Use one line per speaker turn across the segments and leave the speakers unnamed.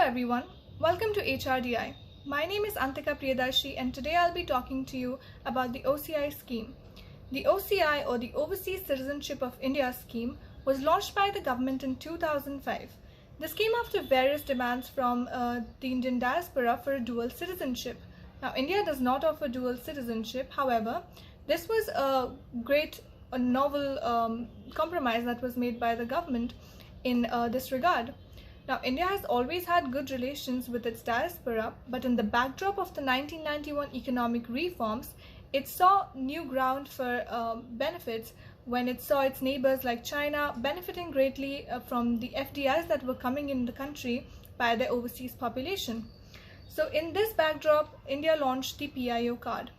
everyone, welcome to HRDI. My name is Antika Priyadarshi and today I'll be talking to you about the OCI scheme. The OCI, or the Overseas Citizenship of India scheme, was launched by the government in 2005. This came after various demands from the Indian diaspora for a dual citizenship. Now, India does not offer dual citizenship. However, this was a novel compromise that was made by the government in this regard. Now, India has always had good relations with its diaspora, but in the backdrop of the 1991 economic reforms, it saw new ground for benefits when it saw its neighbors like China benefiting greatly from the FDIs that were coming in the country by their overseas population. So in this backdrop, India launched the PIO card.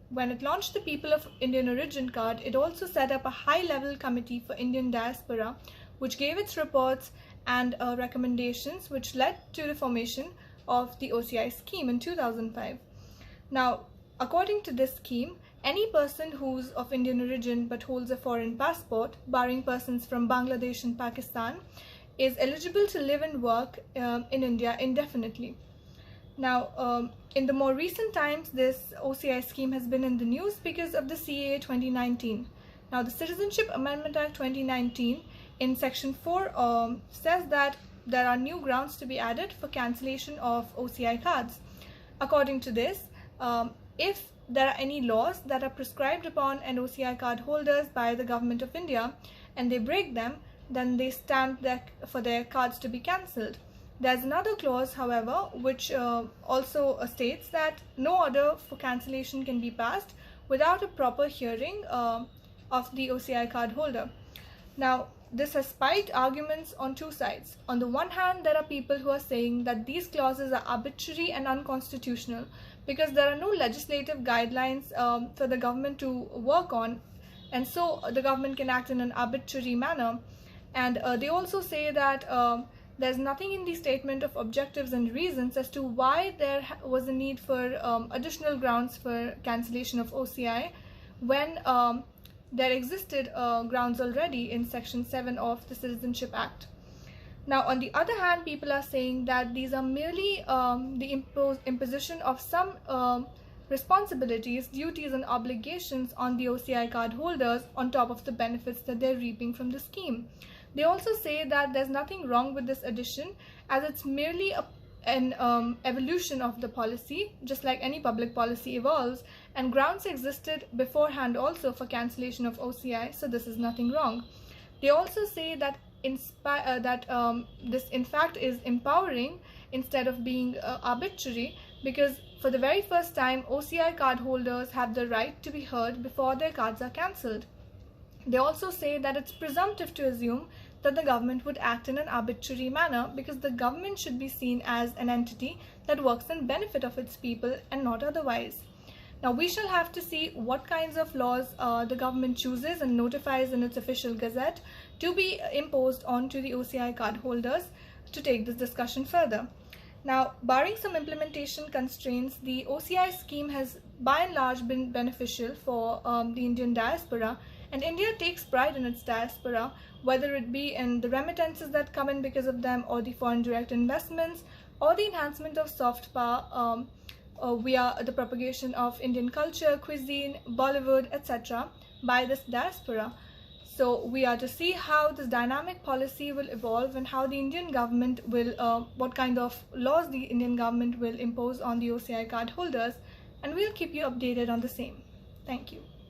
When it launched the People of Indian Origin card, it also set up a high-level committee for Indian diaspora, which gave its reports and recommendations, which led to the formation of the OCI scheme in 2005. Now, according to this scheme, any person who's of Indian origin but holds a foreign passport, barring persons from Bangladesh and Pakistan, is eligible to live and work in India indefinitely. Now, in the more recent times, this OCI scheme has been in the news because of the CAA 2019. Now, the Citizenship Amendment Act 2019 in Section 4 says that there are new grounds to be added for cancellation of OCI cards. According to this, if there are any laws that are prescribed upon an OCI card holders by the Government of India and they break them, then they stand for their cards to be cancelled. There's another clause, however, which also states that no order for cancellation can be passed without a proper hearing of the OCI card holder. Now, this has spiked arguments on two sides. On the one hand, there are people who are saying that these clauses are arbitrary and unconstitutional because there are no legislative guidelines for the government to work on, and so the government can act in an arbitrary manner. And they also say that there's nothing in the statement of objectives and reasons as to why there was a need for additional grounds for cancellation of OCI when there existed grounds already in Section 7 of the Citizenship Act. Now, on the other hand, people are saying that these are merely the imposition of some responsibilities, duties and obligations on the OCI card holders on top of the benefits that they're reaping from the scheme. They also say that there's nothing wrong with this addition as it's merely an evolution of the policy, just like any public policy evolves, and grounds existed beforehand also for cancellation of OCI, so this is nothing wrong. They also say that this in fact is empowering instead of being arbitrary, because for the very first time OCI card holders have the right to be heard before their cards are cancelled. They also say that it's presumptive to assume that the government would act in an arbitrary manner because the government should be seen as an entity that works in benefit of its people and not otherwise. Now, we shall have to see what kinds of laws the government chooses and notifies in its official gazette to be imposed onto the OCI card holders to take this discussion further. Now, barring some implementation constraints, the OCI scheme has by and large been beneficial for the Indian diaspora, and India takes pride in its diaspora, whether it be in the remittances that come in because of them, or the foreign direct investments, or the enhancement of soft power via the propagation of Indian culture, cuisine, Bollywood, etc. by this diaspora. So we are to see how this dynamic policy will evolve and how the Indian government will, what kind of laws the Indian government will impose on the OCI card holders, and we'll keep you updated on the same. Thank you.